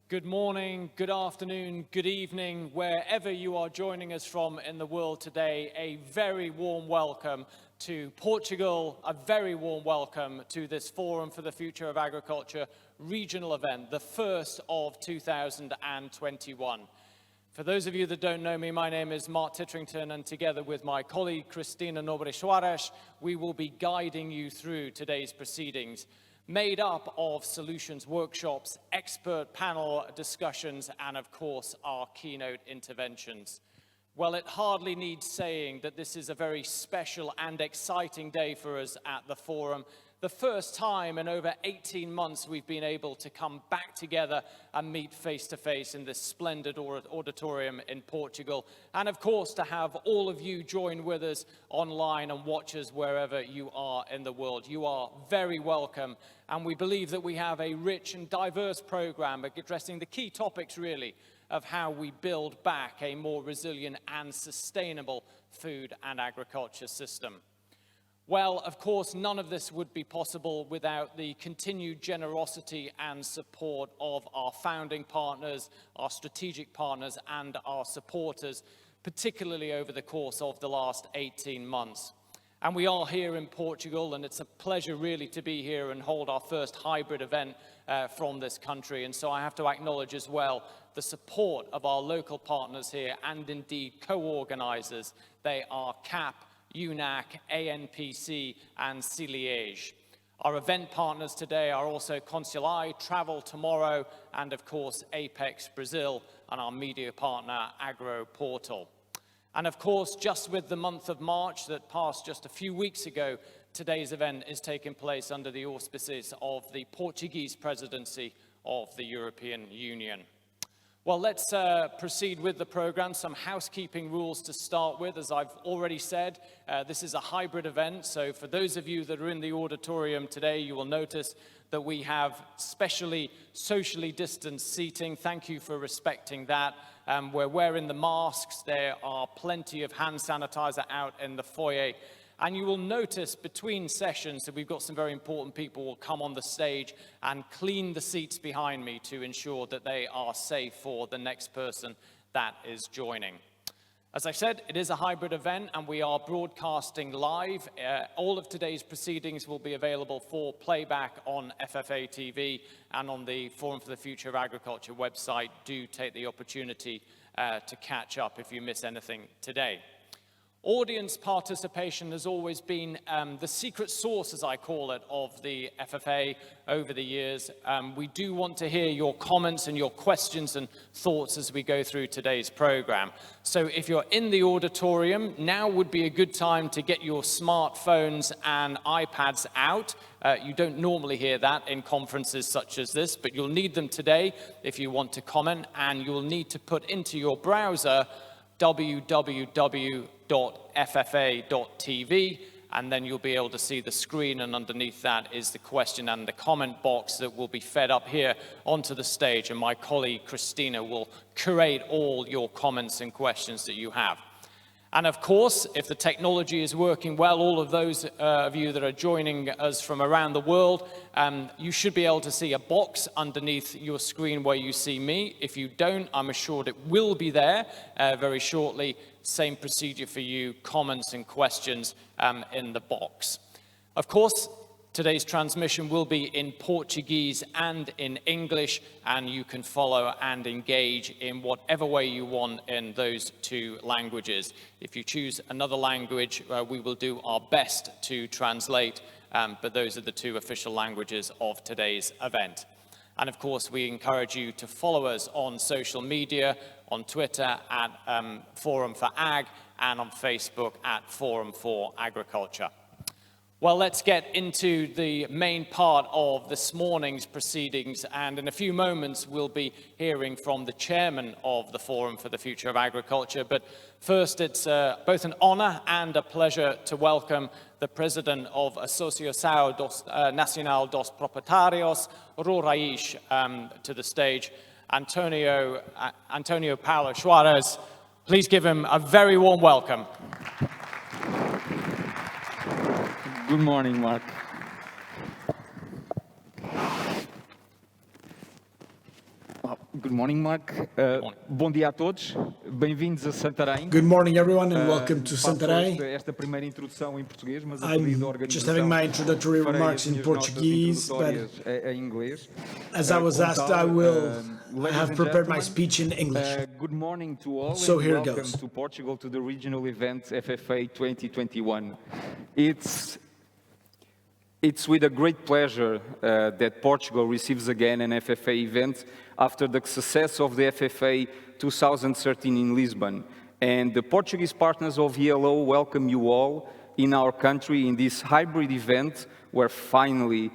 Good morning, good afternoon, good evening, wherever you are joining us from in the world today. A very warm welcome to Portugal, a very warm welcome to this Forum for the Future of Agriculture regional event, the first of 2021. For those of you that don't know me, my name is Mark Titterington, and together with my colleague Cristina Nobre Soares, we will be guiding you through today's proceedings, made up of solutions workshops, expert panel discussions, and of course, our keynote interventions. Well, it hardly needs saying that this is a very special and exciting day for us at the Forum. The first time in over 18 months we've been able to come back together and meet face-to-face in this splendid auditorium in Portugal. And of course, to have all of you join with us online and watch us wherever you are in the world. You are very welcome. And we believe that we have a rich and diverse program addressing the key topics, really, of how we build back a more resilient and sustainable food and agriculture system. Well, of course, none of this would be possible without the continued generosity and support of our founding partners, our strategic partners, and our supporters, particularly over the course of the last 18 months. And we are here in Portugal, and it's a pleasure really to be here and hold our first hybrid event from this country. And so I have to acknowledge as well the support of our local partners here and indeed co-organizers. They are CAP, UNAC, ANPC, and CILIEGE. Our event partners today are also Consulai, Travel Tomorrow, and of course Apex Brazil, and our media partner Agro Portal. And of course, just with the month of March that passed just a few weeks ago, today's event is taking place under the auspices of the Portuguese presidency of the European Union. Well, let's proceed with the program. Some housekeeping rules to start with. As I've already said, this is a hybrid event. So for those of you that are in the auditorium today, you will notice that we have specially socially distanced seating. Thank you for respecting that. We're wearing the masks. There are plenty of hand sanitizer out in the foyer. And you will notice between sessions that we've got some very important people who will come on the stage and clean the seats behind me to ensure that they are safe for the next person that is joining. As I said, it is a hybrid event and we are broadcasting live. All of today's proceedings will be available for playback on FFA TV and on the Forum for the Future of Agriculture website. Do take the opportunity to catch up if you miss anything today. Audience participation has always been the secret sauce, as I call it, of the FFA over the years. We do want to hear your comments and your questions and thoughts as we go through today's program. So if you're in the auditorium, now would be a good time to get your smartphones and iPads out. You don't normally hear that in conferences such as this, but you'll need them today if you want to comment, and you'll need to put into your browser www.ffa.tv, and then you'll be able to see the screen, and underneath that is the question and the comment box that will be fed up here onto the stage, and my colleague Cristina will curate all your comments and questions that you have. And of course, if the technology is working well, all of those of you that are joining us from around the world, you should be able to see a box underneath your screen where you see me. If you don't, I'm assured it will be there very shortly. Same procedure for you, comments and questions in the box. Of course, today's transmission will be in Portuguese and in English, and you can follow and engage in whatever way you want in those two languages. If you choose another language, we will do our best to translate, but those are the two official languages of today's event. And of course, we encourage you to follow us on social media, on Twitter at Forum for Ag, and on Facebook at Forum for Agriculture. Well, let's get into the main part of this morning's proceedings, and in a few moments we'll be hearing from the chairman of the Forum for the Future of Agriculture. But first, it's both an honor and a pleasure to welcome the president of Associação Nacional dos Proprietários Rurais to the stage, Antonio Paulo Soares. Please give him a very warm welcome. Good morning, Mark. Good morning, Mark. Bom dia a todos. Bem-vindos a Santarém. Good morning, everyone, and welcome to Faço Santarém. esta primeira introdução em português, mas a pedido da I'm organização just having my introductory farei remarks as in minhas notas Portuguese, but introdutórias em inglês. as I was asked, I have prepared my speech in English. Good morning to all, So and here welcome goes. to Portugal, to the regional event FFA2021. It's with a great pleasure that Portugal receives again an FFA event after the success of the FFA 2013 in Lisbon. And the Portuguese partners of ELO welcome you all in our country in this hybrid event where finally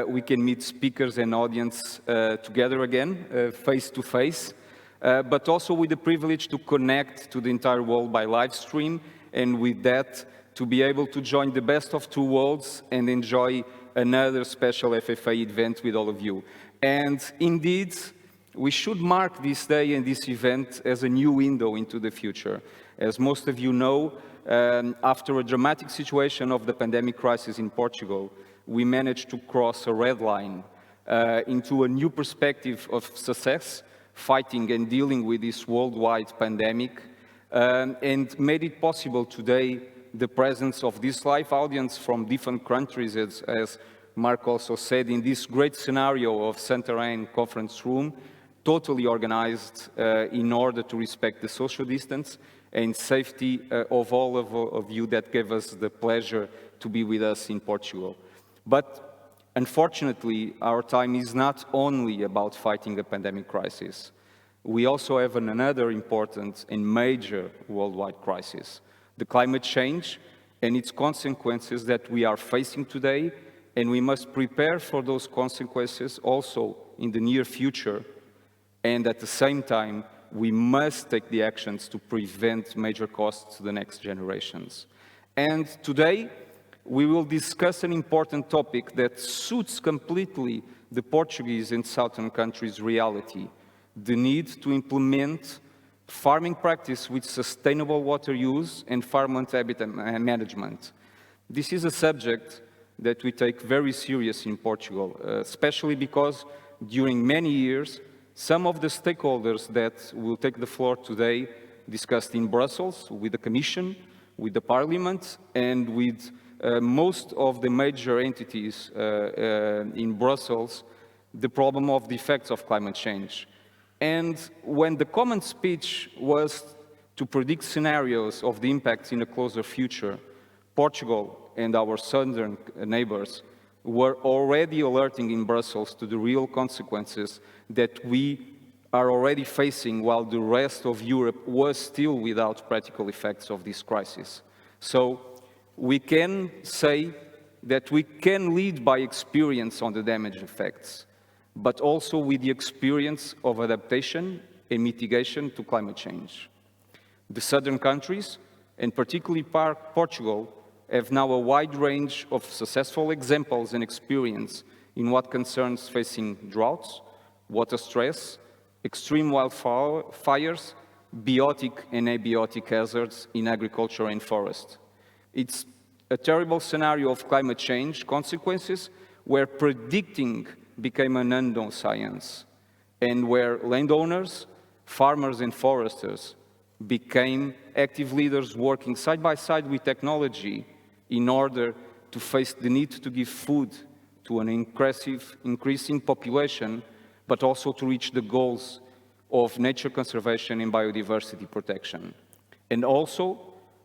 we can meet speakers and audience together again, face to face, but also with the privilege to connect to the entire world by live stream, and with that, to be able to join the best of two worlds and enjoy another special FFA event with all of you. And indeed, we should mark this day and this event as a new window into the future. As most of you know, after a dramatic situation of the pandemic crisis in Portugal, we managed to cross a red line into a new perspective of success, fighting and dealing with this worldwide pandemic, and made it possible today the presence of this live audience from different countries, as Mark also said, in this great scenario of Santarém conference room, totally organized in order to respect the social distance and safety of all of you that gave us the pleasure to be with us in Portugal. But unfortunately, our time is not only about fighting a pandemic crisis. We also have another important and major worldwide crisis, the climate change and its consequences that we are facing today, and we must prepare for those consequences also in the near future. And at the same time, we must take the actions to prevent major costs to the next generations. And today, we will discuss an important topic that suits completely the Portuguese and Southern countries' reality, the need to implement farming practice with sustainable water use and farmland habitat management. This is a subject that we take very serious in Portugal, especially because during many years, some of the stakeholders that will take the floor today discussed in Brussels with the Commission, with the Parliament, and with most of the major entities in Brussels, the problem of the effects of climate change. And when the common speech was to predict scenarios of the impacts in a closer future, Portugal and our southern neighbors were already alerting in Brussels to the real consequences that we are already facing while the rest of Europe was still without practical effects of this crisis. So we can say that we can lead by experience on the damage effects, but also with the experience of adaptation and mitigation to climate change. The southern countries, and particularly Portugal, have now a wide range of successful examples and experience in what concerns facing droughts, water stress, extreme wildfires, biotic and abiotic hazards in agriculture and forest. It's a terrible scenario of climate change consequences where predicting became an unknown science, and where landowners, farmers and foresters became active leaders working side by side with technology in order to face the need to give food to an increasing population, but also to reach the goals of nature conservation and biodiversity protection. And also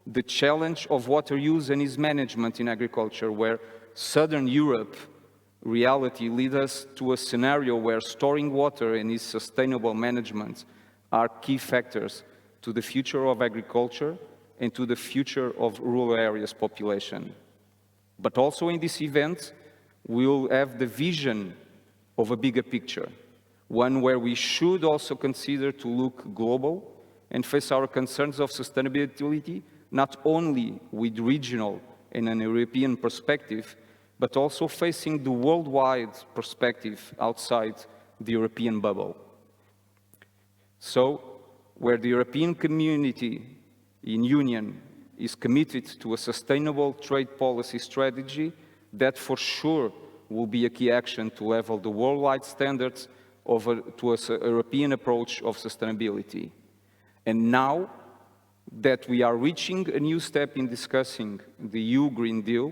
the challenge of water use and its management in agriculture, where Southern Europe reality leads us to a scenario where storing water and its sustainable management are key factors to the future of agriculture and to the future of rural areas population. But also in this event, we'll have the vision of a bigger picture, one where we should also consider to look global and face our concerns of sustainability, not only with regional and an European perspective, but also facing the worldwide perspective outside the European bubble. So, where the European community in Union is committed to a sustainable trade policy strategy, that for sure will be a key action to level the worldwide standards to a European approach of sustainability. And now that we are reaching a new step in discussing the EU Green Deal,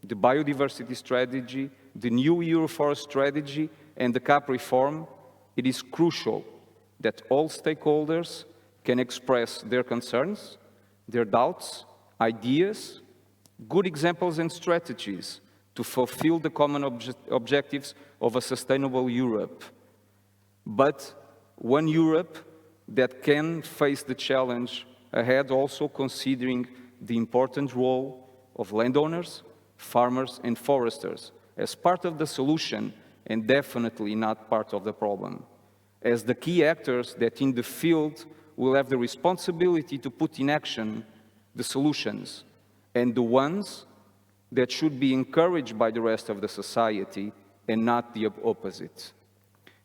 the biodiversity strategy, the new Euroforest strategy, and the CAP reform, it is crucial that all stakeholders can express their concerns, their doubts, ideas, good examples and strategies to fulfill the common objectives of a sustainable Europe. But one Europe that can face the challenge ahead, also considering the important role of landowners, farmers and foresters as part of the solution and definitely not part of the problem, as the key actors that in the field will have the responsibility to put in action the solutions, and the ones that should be encouraged by the rest of the society and not the opposite.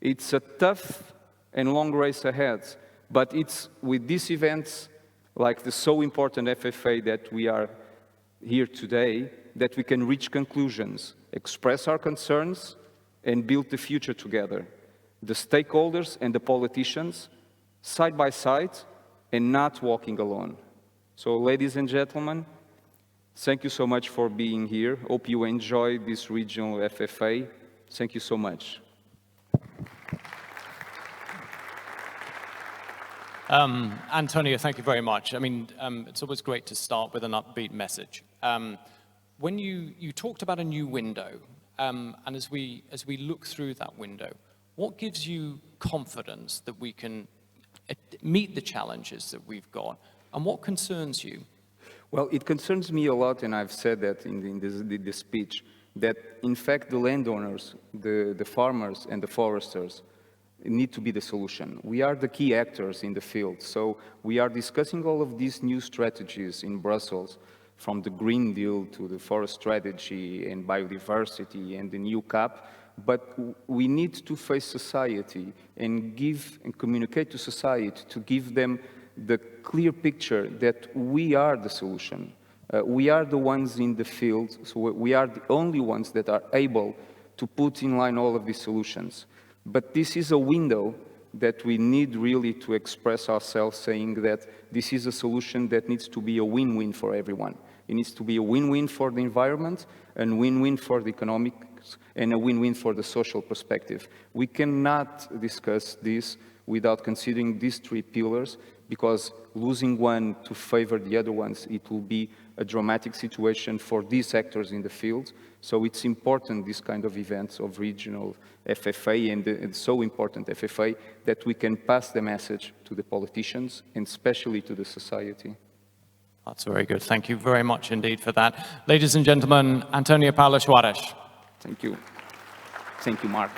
It's a tough and long race ahead, but it's with these events like the so important FFA that we are here today that we can reach conclusions, express our concerns, and build the future together. The stakeholders and the politicians, side by side, and not walking alone. So, ladies and gentlemen, thank you so much for being here. Hope you enjoy this regional FFA. Thank you so much. Antonio, thank you very much. I mean, it's always great to start with an upbeat message. When you talked about a new window, and as we look through that window, what gives you confidence that we can meet the challenges that we've got, and what concerns you? Well, it concerns me a lot, and I've said that in this speech, that in fact the landowners, the farmers and the foresters need to be the solution. We are the key actors in the field, so we are discussing all of these new strategies in Brussels, from the Green Deal to the forest strategy and biodiversity and the new CAP, but we need to face society and give and communicate to society to give them the clear picture that we are the solution. We are the ones in the field, so we are the only ones that are able to put in line all of these solutions. But this is a window that we need really to express ourselves, saying that this is a solution that needs to be a win-win for everyone. It needs to be a win-win for the environment, and win-win for the economics, and a win-win for the social perspective. We cannot discuss this without considering these three pillars, because losing one to favor the other ones, it will be a dramatic situation for these actors in the field. So it's important, this kind of events of regional FFA and so important FFA, that we can pass the message to the politicians and especially to the society. That's very good. Thank you very much indeed for that. Ladies and gentlemen, Antonio Paulo Soares. Thank you. Thank you, Mark.